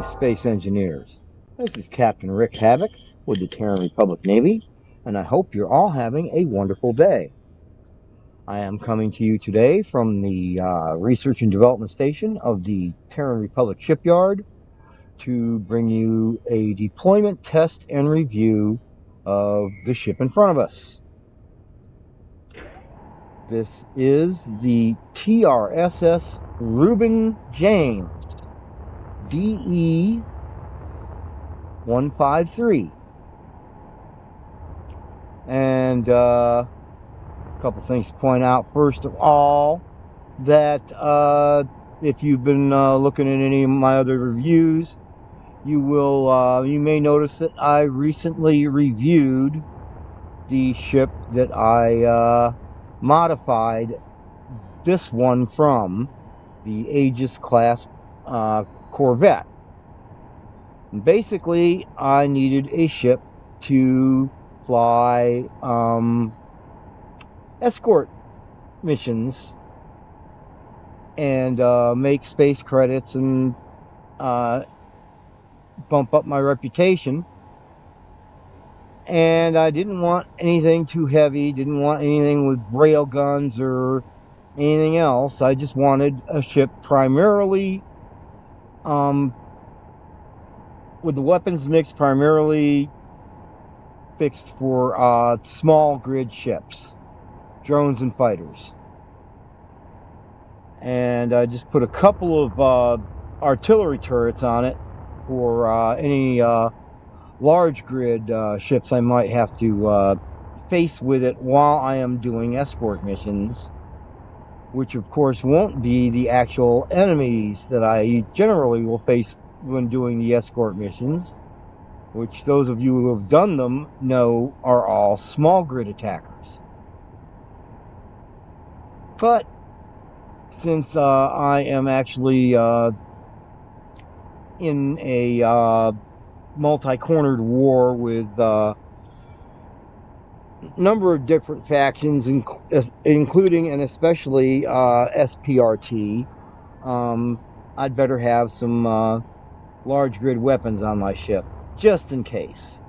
Greetings, space engineers. This is Captain Rick Havoc with the Terran Republic Navy, and I hope you're all having a wonderful day. I am coming to you today from the Research and Development Station of the Terran Republic Shipyard to bring you a deployment test and review of the ship in front of us. This is the TRSS Reuben James DE-153. And a couple things to point out. First of all, that if you've been looking at any of my other reviews, you may notice that I recently reviewed the ship that I modified this one from, the Aegis class Corvette. And basically, I needed a ship to fly escort missions and make space credits and bump up my reputation. And I didn't want anything too heavy, didn't want anything with rail guns or anything else. I just wanted a ship primarily with the weapons mix primarily fixed for small grid ships, drones and fighters. And I just put a couple of artillery turrets on it for any large grid ships I might have to face with it while I am doing escort missions, which of course won't be the actual enemies that I generally will face when doing the escort missions, which those of you who have done them know are all small grid attackers. But since I am actually in a multi-cornered war with a number of different factions, including and especially SPRT, I'd better have some large grid weapons on my ship, just in case.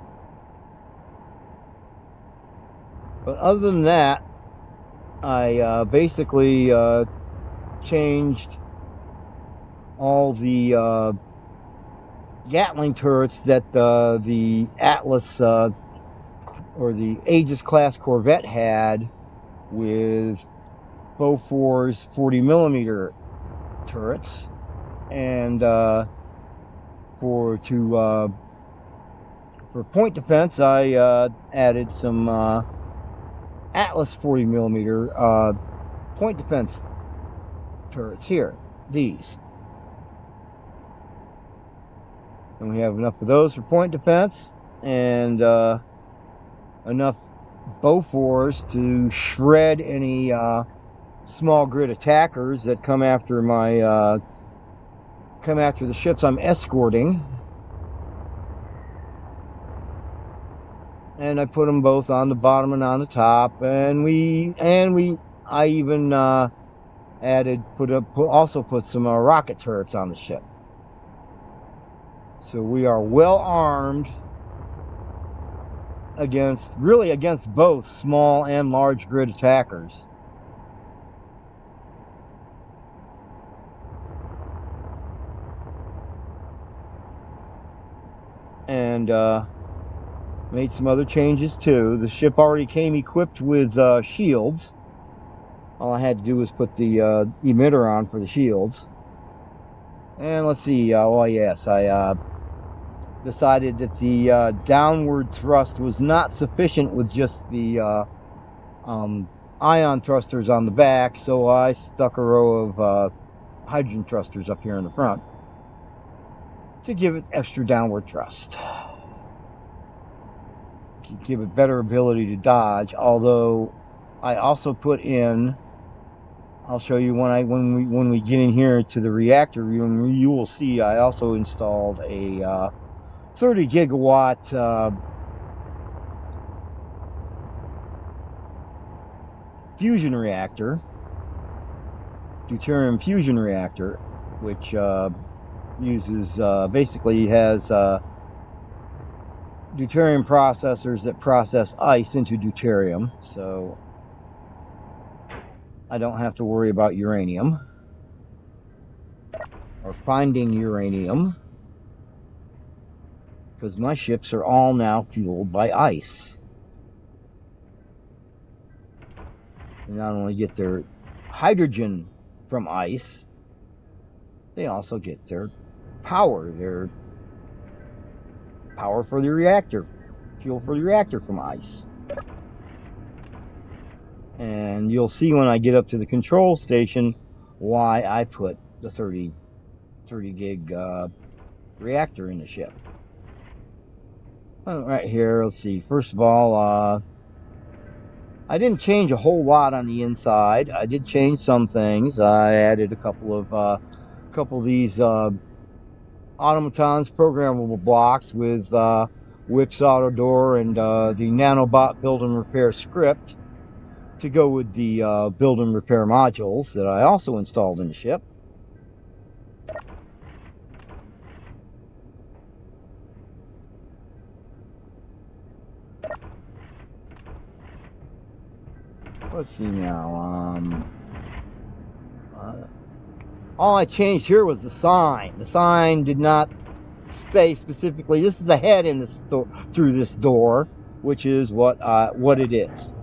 But other than that, I basically changed all the Gatling turrets that the Atlas or the Aegis class Corvette had with Bofor's 40mm turrets, and for point defense, I added some Atlas 40mm point defense turrets here. These. And we have enough of those for point defense, and enough Bofors to shred any small grid attackers that come after the ships I'm escorting. And I put them both on the bottom and on the top, and I even also put some rocket turrets on the ship. So we are well armed against both small and large grid attackers. And made some other changes too. The ship already came equipped with shields. All I had to do was put the emitter on for the shields. And let's see, oh yes, I decided that the downward thrust was not sufficient with just the ion thrusters on the back, so I stuck a row of hydrogen thrusters up here in the front to give it extra downward thrust. To give it better ability to dodge, although I also put in, I'll show you when we get in here to the reactor room, you will see I also installed a 30 gigawatt fusion reactor, deuterium fusion reactor, which uses basically has deuterium processors that process ice into deuterium, so I don't have to worry about uranium or finding uranium, because my ships are all now fueled by ice. They not only get their hydrogen from ice, they also get their power for the reactor, fuel for the reactor from ice. And you'll see when I get up to the control station why I put the 30 gig reactor in the ship. Right here, let's see. First of all, I didn't change a whole lot on the inside. I did change some things. I added a couple of these automatons programmable blocks with Whip's auto door and the nanobot build and repair script to go with the build and repair modules that I also installed in the ship. Let's see now. All I changed here was the sign. The sign did not say specifically this is the head in this through this door, which is what it is.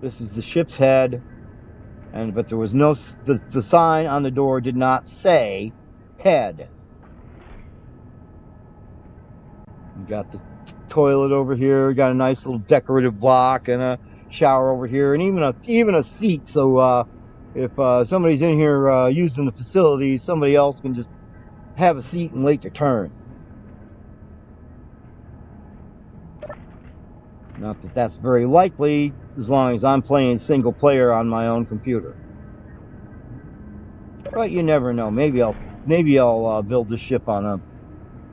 This is the ship's head, but there was no the sign on the door did not say head. You got the toilet over here. You got a nice little decorative block and a shower over here, and even a seat. So if somebody's in here using the facility, somebody else can just have a seat and wait their turn. Not that that's very likely, as long as I'm playing single player on my own computer. But you never know. Maybe I'll build this ship on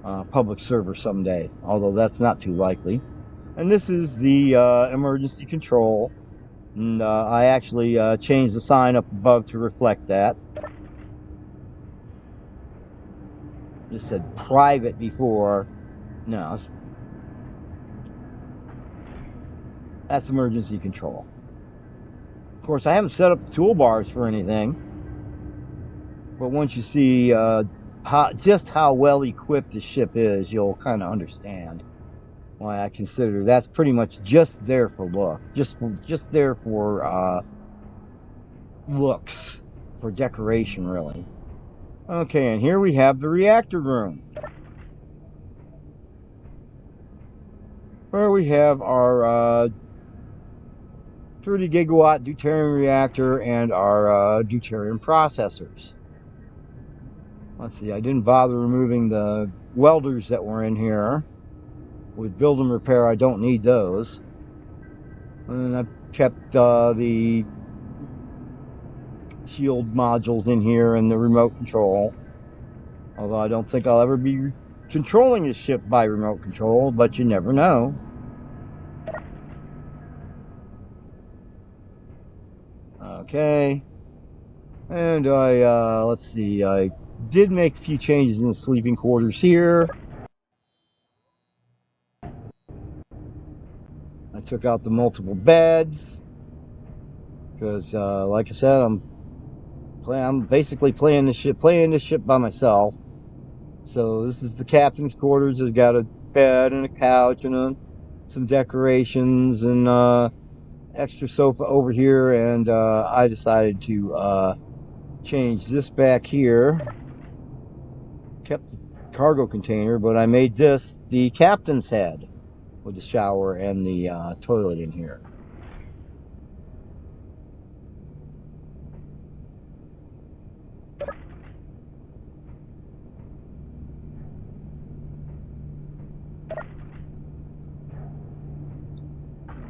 a public server someday, although that's not too likely. And this is the emergency control, and I actually changed the sign up above to reflect that. Just said private before. No, that's emergency control. Of course, I haven't set up the toolbars for anything, but once you see just how well equipped the ship is, you'll kind of understand why I consider that's pretty much just there for look, just there for looks, for decoration, really. Okay, and here we have the reactor room, where we have our 30 gigawatt deuterium reactor and our deuterium processors. Let's see, I didn't bother removing the welders that were in here. With build and repair, I don't need those. And I've kept the shield modules in here and the remote control. Although I don't think I'll ever be controlling this ship by remote control, but you never know. Okay. And let's see, I did make a few changes in the sleeping quarters here. I took out the multiple beds because, like I said, I'm basically playing this ship by myself. So this is the captain's quarters. It's got a bed and a couch and some decorations and extra sofa over here. And I decided to change this back here. Kept the cargo container, but I made this the captain's head, with the shower and the toilet in here.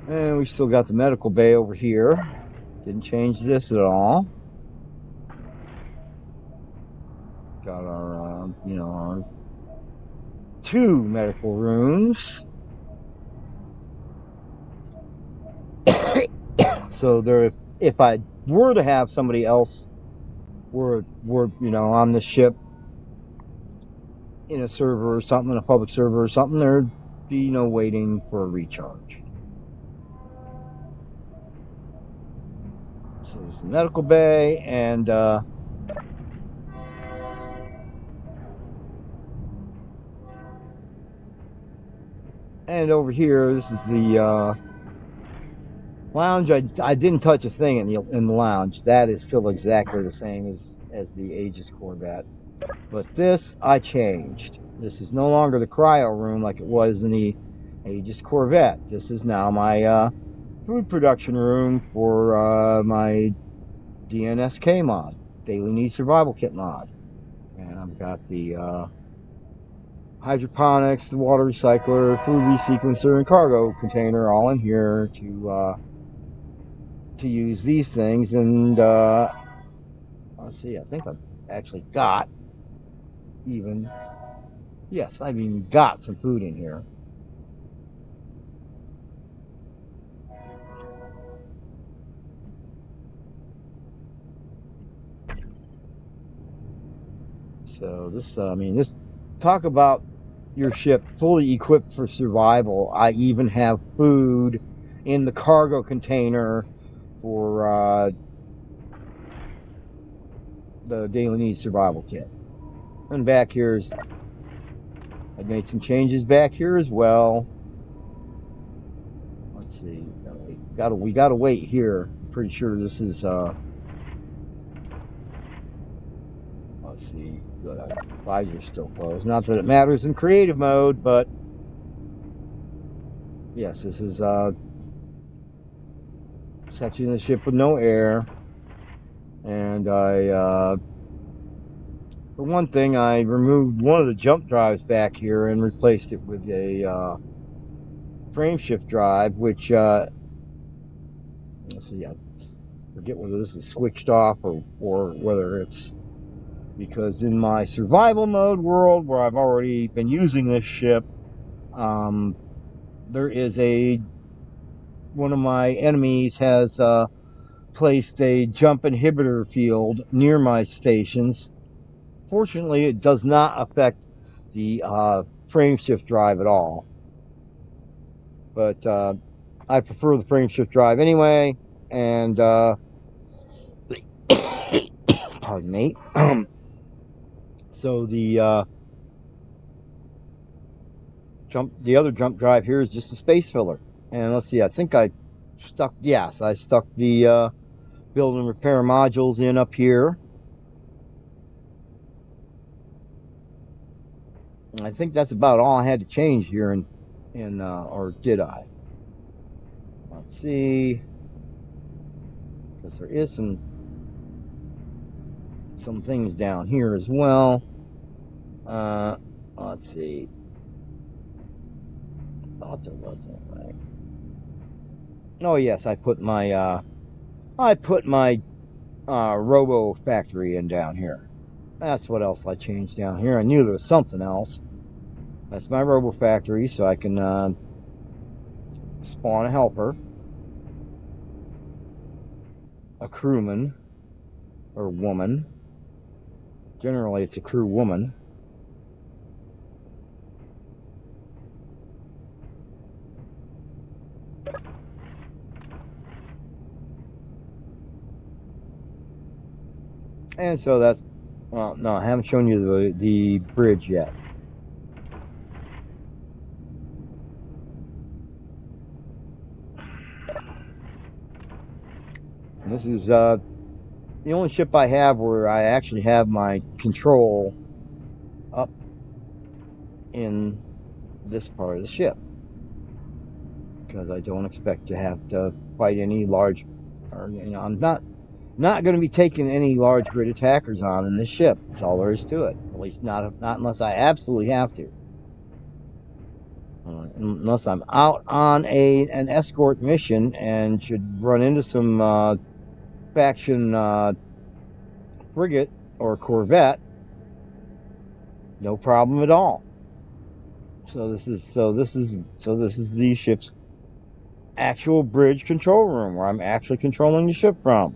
And we still got the medical bay over here. Didn't change this at all. Got our, our 2 medical rooms. So there, if I were to have somebody else were on the ship, in a server or something, in a public server or something, there'd be no waiting for a recharge. So this is the medical bay, and over here, this is the lounge. I didn't touch a thing in the lounge. That is still exactly the same as the Aegis Corvette. But this I changed. This is no longer the cryo room like it was in the Aegis Corvette. This is now my food production room for my DNSK mod, Daily Need Survival Kit mod. And I've got the hydroponics, the water recycler, food resequencer, and cargo container all in here to use these things. And let's see, I think I've actually got yes, I've even got some food in here. So this, this, talk about your ship fully equipped for survival. I even have food in the cargo container for the Daily Needs Survival Kit. And back here's, I made some changes back here as well. Let's see, we gotta wait here. I'm pretty sure this is let's see, good, visor's still closed. Not that it matters in creative mode, but yes, this is section of the ship with no air. And I for one thing, I removed one of the jump drives back here and replaced it with a frame shift drive, which let's see, I forget whether this is switched off or whether it's because in my survival mode world where I've already been using this ship, there is one of my enemies has placed a jump inhibitor field near my stations. Fortunately, it does not affect the frame shift drive at all. But I prefer the frame shift drive anyway, and pardon me. So the other jump drive here is just a space filler. And let's see, I think I stuck the build and repair modules in up here. I think that's about all I had to change here or did I? Let's see, because there is some things down here as well. Let's see. Thought there wasn't, right? Oh yes, I put my Robo factory in down here. That's what else I changed down here. I knew there was something else. That's my Robo factory, so I can spawn a helper, a crewman or woman. Generally, it's a crew woman. And so that's, well, no, I haven't shown you the bridge yet. And this is the only ship I have where I actually have my control up in this part of the ship, because I don't expect to have to fight any large, or I'm not going to be taking any large grid attackers on in this ship. That's all there is to it. At least not unless I absolutely have to. Unless I'm out on an escort mission and should run into some faction frigate or corvette, no problem at all. So this is the ship's actual bridge control room where I'm actually controlling the ship from.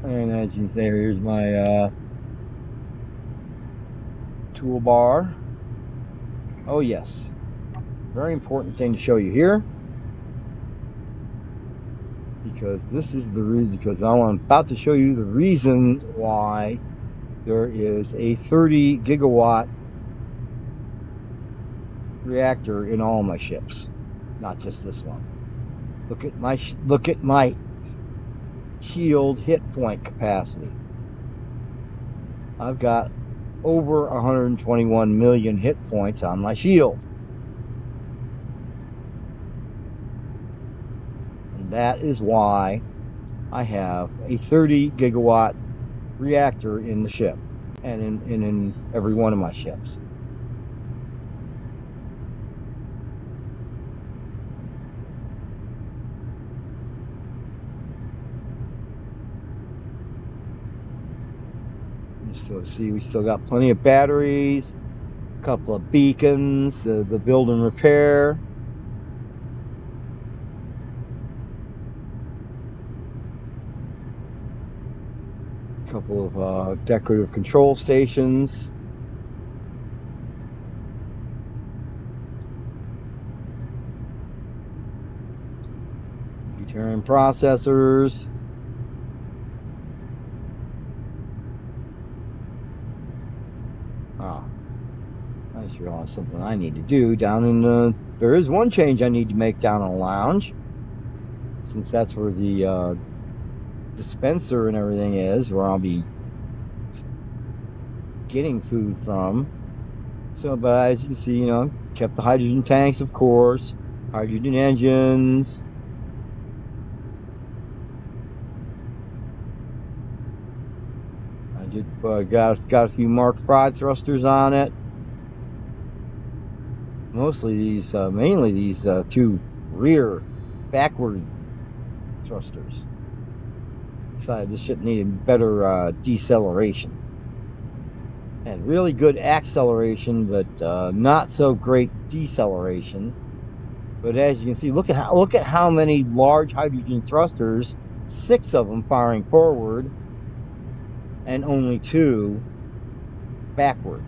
And as you can see, here's my toolbar. Oh yes, very important thing to show you here, because this is the reason, because I'm about to show you the reason why there is a 30 gigawatt reactor in all my ships, not just this one. Look at my shield hit point capacity. I've got over 121 million hit points on my shield. And that is why I have a 30 gigawatt reactor in the ship, and in every one of my ships. So see, we still got plenty of batteries, a couple of beacons, the build and repair. A couple of decorative control stations. Terran processors. I just realized something I need to do down in the... There is one change I need to make down in the lounge, since that's where the dispenser and everything is, where I'll be getting food from. So, but as you can see, you know, kept the hydrogen tanks, of course, hydrogen engines. I did got a few Mark V thrusters on it. Mostly these, mainly these two rear backward thrusters. Decided this ship needed better deceleration and really good acceleration, but not so great deceleration. But as you can see, look at how many large hydrogen thrusters, 6 of them firing forward and only 2 backward.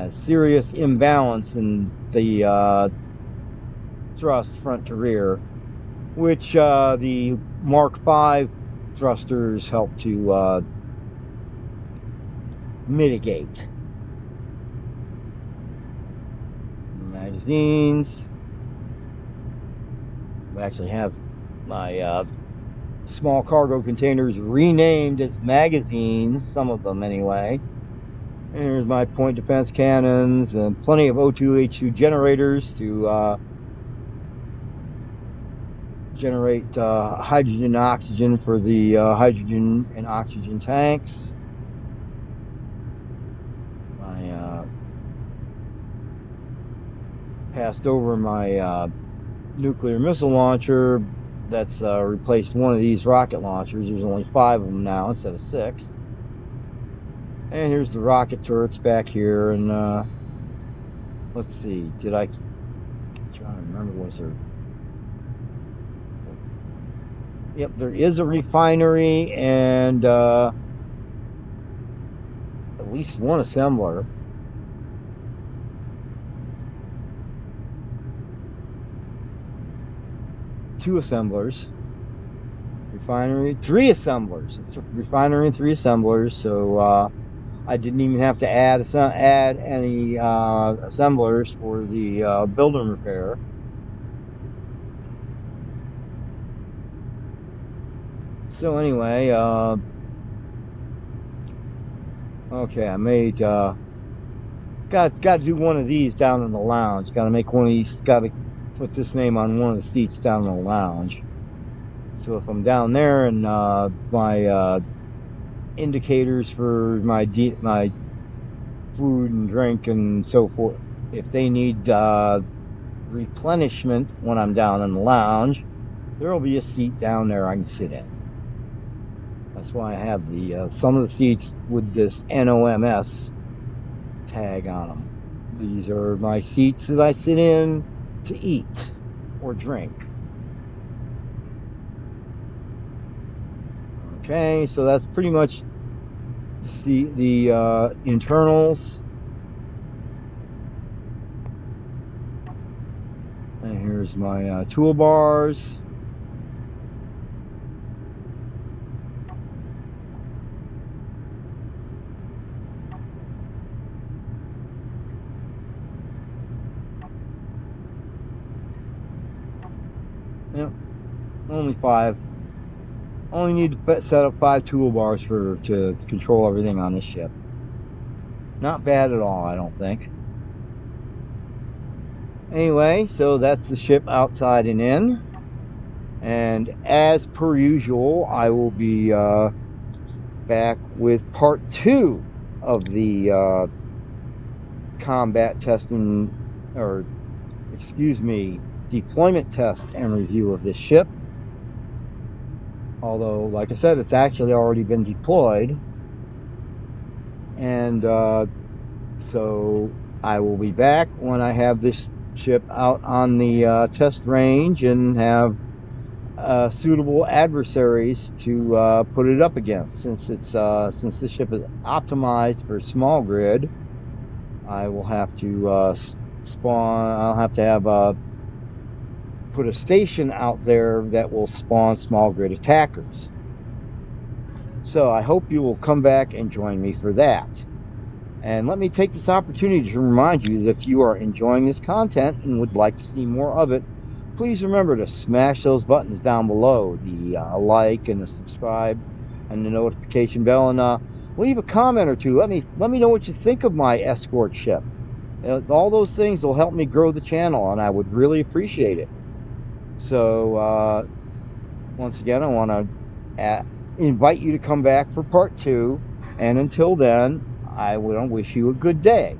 Serious imbalance in the thrust front to rear, which the Mark V thrusters help to mitigate. Magazines. I actually have my small cargo containers renamed as magazines, some of them anyway. And here's my point defense cannons and plenty of O2H2 generators to generate hydrogen and oxygen for the hydrogen and oxygen tanks. I passed over my nuclear missile launcher that's replaced one of these rocket launchers. There's only 5 of them now instead of 6. And here's the rocket turrets back here, and let's see, did I... I'm trying to remember, was there... Yep, there is a refinery and at least one assembler. Two assemblers. Refinery, 3 assemblers. It's a refinery and 3 assemblers, so I didn't even have to add any assemblers for the build and repair. So anyway, okay, I made got to do one of these down in the lounge. Got to make one of these. Got to put this name on one of the seats down in the lounge. So if I'm down there and my indicators for my food and drink and so forth, if they need replenishment when I'm down in the lounge, there will be a seat down there I can sit in. That's why I have the some of the seats with this NOMS tag on them. These are my seats that I sit in to eat or drink. changed. So that's pretty much the internals. And here's my toolbars. Yep, only 5. Only need to set up 5 toolbars to control everything on this ship. Not bad at all, I don't think. Anyway, so that's the ship outside and in. And as per usual, I will be back with part 2 of the combat testing, or excuse me, deployment test and review of this ship. Although, like I said, it's actually already been deployed. And so I will be back when I have this ship out on the test range and have suitable adversaries to put it up against. Since this ship is optimized for small grid, I will have to spawn. I'll have to have put a station out there that will spawn small grid attackers. So I hope you will come back and join me for that. And let me take this opportunity to remind you that if you are enjoying this content and would like to see more of it, please remember to smash those buttons down below, the like and the subscribe and the notification bell, and leave a comment or two. Let me know what you think of my escort ship. All those things will help me grow the channel, and I would really appreciate it. So once again, I want to invite you to come back for part 2, and until then, I will wish you a good day.